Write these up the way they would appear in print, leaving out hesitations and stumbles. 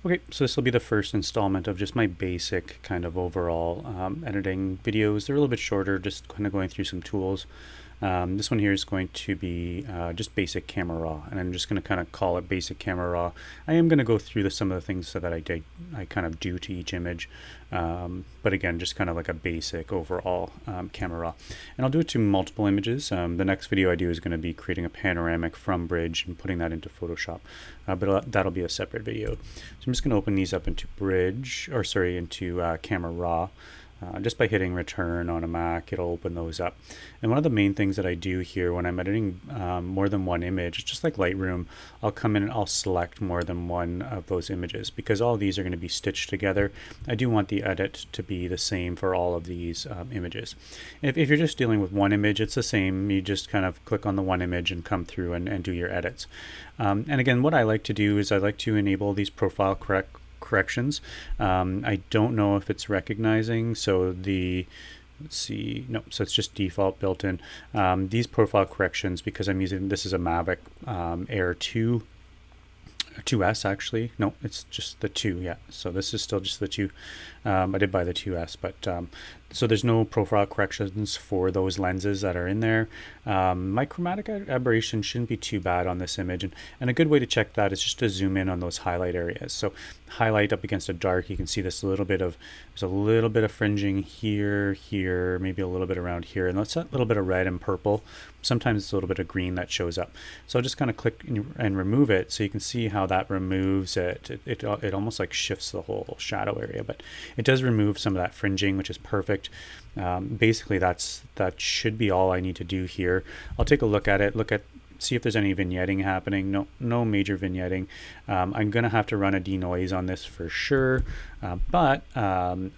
Okay, so this will be the first installment of just my basic kind of overall editing videos. They're a little bit shorter, just kind of going through some tools. This one here is going to be just basic camera raw, and I'm just going to kind of call it basic camera raw. I am going to go through some of the things that I kind of do to each image, but again, just kind of like a basic overall camera raw. And I'll do it to multiple images. The next video I do is going to be creating a panoramic from Bridge and putting that into Photoshop, but that'll be a separate video. So I'm just going to open these up into into camera raw. Just by hitting return on a Mac, it'll open those up. And one of the main things that I do here when I'm editing more than one image, just like Lightroom, I'll come in and I'll select more than one of those images because all these are going to be stitched together. I do want the edit to be the same for all of these images. If you're just dealing with one image, it's the same. You just kind of click on the one image and come through and do your edits. And again, what I like to do is I like to enable these profile corrections. I don't know if it's recognizing, so let's see, no, so it's just default built in. These profile corrections, because I'm using, this is a Mavic Air 2S actually. No, it's just the 2, yeah. So this is still just the 2. I did buy the 2S, but so there's no profile corrections for those lenses that are in there. My chromatic aberration shouldn't be too bad on this image, and a good way to check that is just to zoom in on those highlight areas. So highlight up against a dark, you can see there's a little bit of fringing here, maybe a little bit around here, and that's a little bit of red and purple. Sometimes it's a little bit of green that shows up. So I'll just kind of click and remove it, so you can see how that removes it. It almost like shifts the whole shadow area, but it does remove some of that fringing, which is perfect. Basically that should be all I need to do here. I'll take a look at it, see if there's any vignetting happening. No major vignetting. I'm gonna have to run a denoise on this for sure, and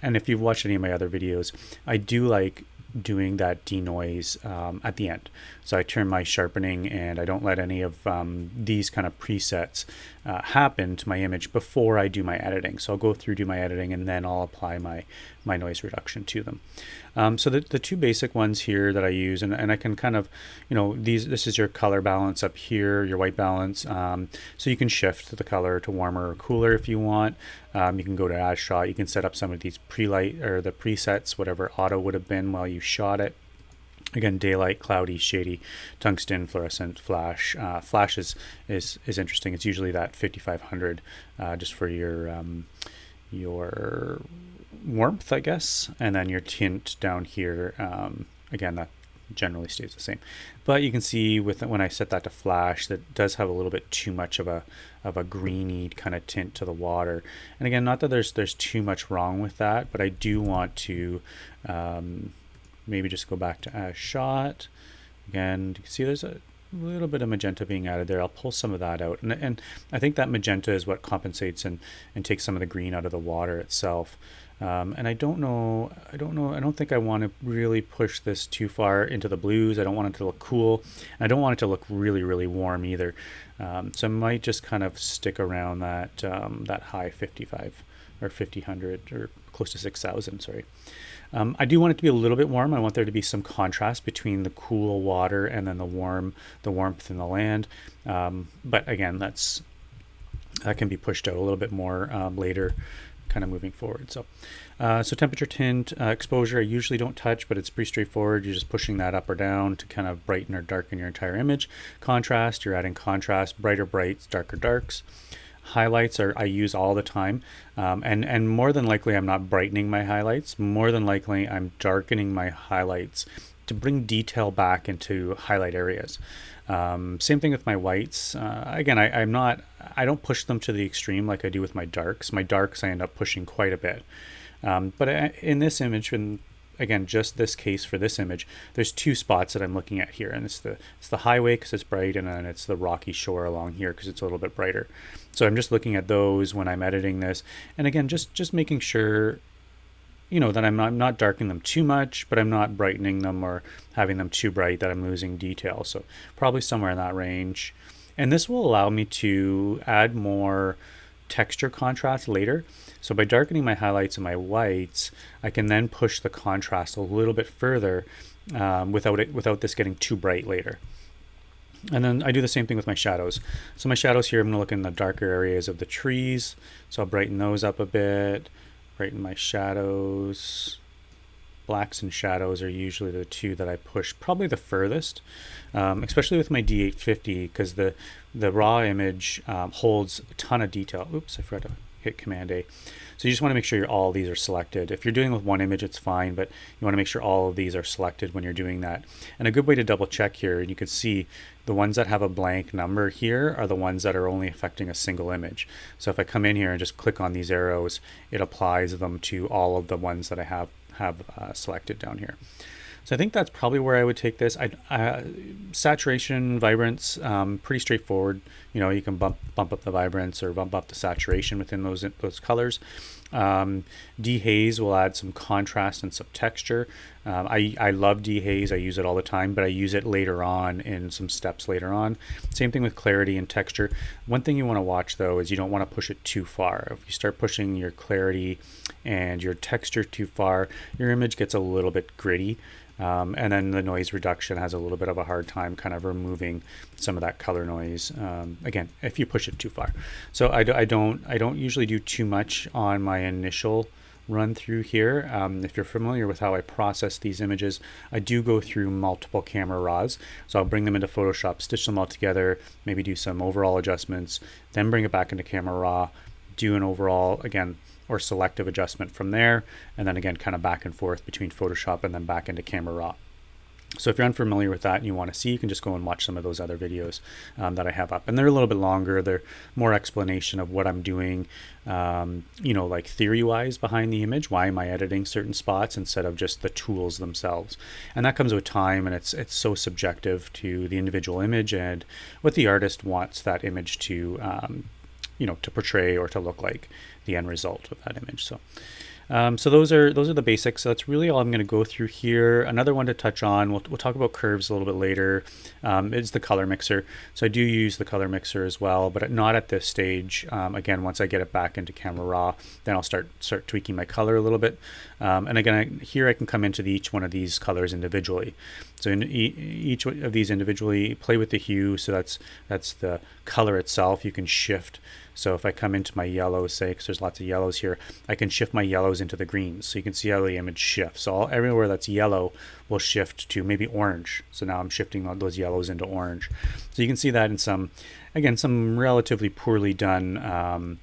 if you've watched any of my other videos, I do like doing that denoise at the end. So I turn my sharpening and I don't let any of these kind of presets happen to my image before I do my editing. So I'll go through, do my editing, and then I'll apply my noise reduction to them. So the two basic ones here that I use, and I can kind of, this is your color balance up here, your white balance. So you can shift the color to warmer or cooler if you want. You can go to add shot. You can set up some of these pre-light or the presets, whatever auto would have been while you shot it. Again, daylight, cloudy, shady, tungsten, fluorescent, flash. Flash is interesting. It's usually that 5500 just for your warmth, I guess, and then your tint down here. Again, that generally stays the same, but you can see when I set that to flash, that does have a little bit too much of a greeny kind of tint to the water. And again, not that there's too much wrong with that, but I do want to maybe just go back to as shot. Again, you can see there's a little bit of magenta being added there. I'll pull some of that out, and I think that magenta is what compensates and takes some of the green out of the water itself. And I don't think I want to really push this too far into the blues. I don't want it to look cool. I don't want it to look really, really warm either. So I might just kind of stick around that high 55 or 5000 or close to 6000, sorry. I do want it to be a little bit warm. I want there to be some contrast between the cool water and then the warmth in the land. But again, that can be pushed out a little bit more later, kind of moving forward. So temperature, tint, exposure, I usually don't touch, but it's pretty straightforward. You're just pushing that up or down to kind of brighten or darken your entire image. Contrast, you're adding contrast, brighter brights, darker darks. Highlights I use all the time, and more than likely I'm not brightening my highlights. More than likely I'm darkening my highlights to bring detail back into highlight areas. Same thing with my whites. Again, I don't push them to the extreme like I do with my darks. My darks I end up pushing quite a bit, but in this image, and again, just this case for this image, there's two spots that I'm looking at here, and it's the highway because it's bright, and then it's the rocky shore along here because it's a little bit brighter. So I'm just looking at those when I'm editing this, and again, just making sure, that I'm not darkening them too much, but I'm not brightening them or having them too bright that I'm losing detail. So probably somewhere in that range, and this will allow me to add more texture contrast later. So by darkening my highlights and my whites, I can then push the contrast a little bit further without this getting too bright later. And then I do the same thing with my shadows. So my shadows here, I'm going to look in the darker areas of the trees. So I'll brighten those up a bit, brighten my shadows. Blacks and shadows are usually the two that I push probably the furthest, especially with my D850, because the raw image holds a ton of detail. Oops, I forgot to hit Command A. So you just want to make sure all these are selected. If you're doing with one image, it's fine, but you want to make sure all of these are selected when you're doing that. And a good way to double check here, you can see the ones that have a blank number here are the ones that are only affecting a single image. So if I come in here and just click on these arrows, it applies them to all of the ones that I have selected down here. So I think that's probably where I would take this. Saturation, vibrance, pretty straightforward. You know, you can bump up the vibrance or bump up the saturation within those colors. Dehaze will add some contrast and some texture. I love dehaze. I use it all the time, but I use it later on in some steps later on. Same thing with clarity and texture. One thing you want to watch though is you don't want to push it too far. If you start pushing your clarity and your texture too far, your image gets a little bit gritty. And then the noise reduction has a little bit of a hard time kind of removing some of that color noise. Again, if you push it too far. So I don't usually do too much on my initial run through here. If you're familiar with how I process these images, I do go through multiple camera raws. So I'll bring them into Photoshop, stitch them all together, maybe do some overall adjustments, then bring it back into camera raw, do an overall, again, or selective adjustment from there, and then again kind of back and forth between Photoshop and then back into Camera Raw. So if you're unfamiliar with that and you want to see, you can just go and watch some of those other videos that I have up. And they're a little bit longer. They're more explanation of what I'm doing, you know, like theory-wise behind the image. Why am I editing certain spots instead of just the tools themselves? And that comes with time, and it's so subjective to the individual image and what the artist wants that image to you know, to portray or to look like the end result of that image. So so those are the basics. So that's really all I'm going to go through here. Another one to touch on, we'll talk about curves a little bit later, is the color mixer. So I do use the color mixer as well, but not at this stage. Again, once I get it back into Camera Raw, then I'll start tweaking my color a little bit. And again, here I can come into each one of these colors individually. So in each of these individually, play with the hue. So that's the color itself. You can shift. So if I come into my yellows, say, because there's lots of yellows here, I can shift my yellows into the greens. So you can see how the image shifts. So everywhere that's yellow will shift to maybe orange. So now I'm shifting those yellows into orange. So you can see that in some relatively poorly done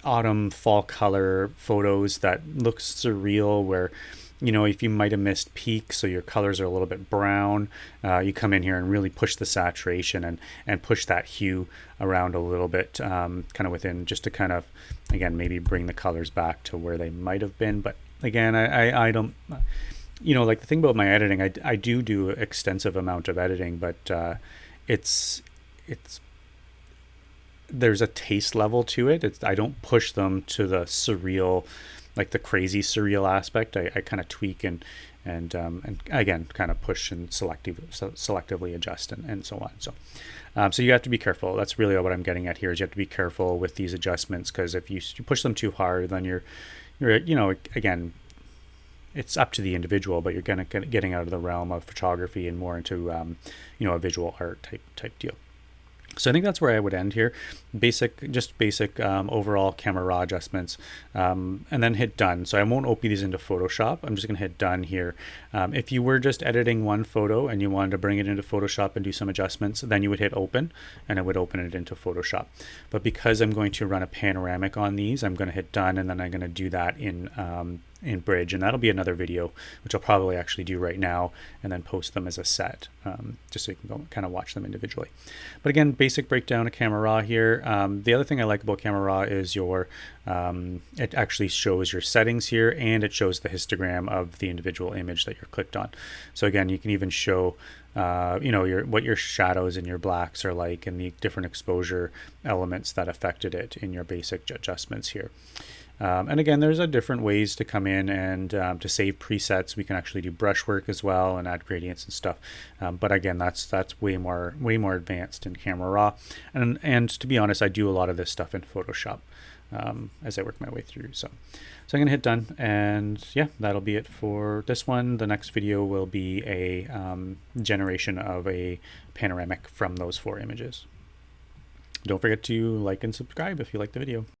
autumn, fall color photos that look surreal, where, you know, if you might have missed peak, so your colors are a little bit brown, you come in here and really push the saturation and push that hue around a little bit, kind of within, just to kind of, again, maybe bring the colors back to where they might have been. But again, I don't, you know, like the thing about my editing, I do extensive amount of editing, but it's there's a taste level to it. I don't push them to the surreal, like the crazy surreal aspect. I kind of tweak and again kind of push and selectively adjust and so on. So you have to be careful. That's really what I'm getting at here, is you have to be careful with these adjustments, because if you push them too hard, then you're you know, again, it's up to the individual, but you're getting out of the realm of photography and more into you know, a visual art type deal. So I think that's where I would end here. Basic overall Camera Raw adjustments, and then hit done. So I won't open these into Photoshop. I'm just going to hit done here. If you were just editing one photo and you wanted to bring it into Photoshop and do some adjustments, then you would hit open, and it would open it into Photoshop. But because I'm going to run a panoramic on these, I'm going to hit done, and then I'm going to do that in Bridge, and that'll be another video, which I'll probably actually do right now and then post them as a set, just so you can go kind of watch them individually. But again, basic breakdown of Camera Raw here. The other thing I like about Camera Raw is it actually shows your settings here, and it shows the histogram of the individual image that you're clicked on. So again, you can even show you know, what your shadows and your blacks are like, and the different exposure elements that affected it in your basic adjustments here. And again, there's a different ways to come in and to save presets. We can actually do brushwork as well and add gradients and stuff. But again, that's way more advanced in Camera Raw. And to be honest, I do a lot of this stuff in Photoshop as I work my way through. So I'm gonna hit done, and yeah, that'll be it for this one. The next video will be a generation of a panoramic from those 4 images. Don't forget to like and subscribe if you like the video.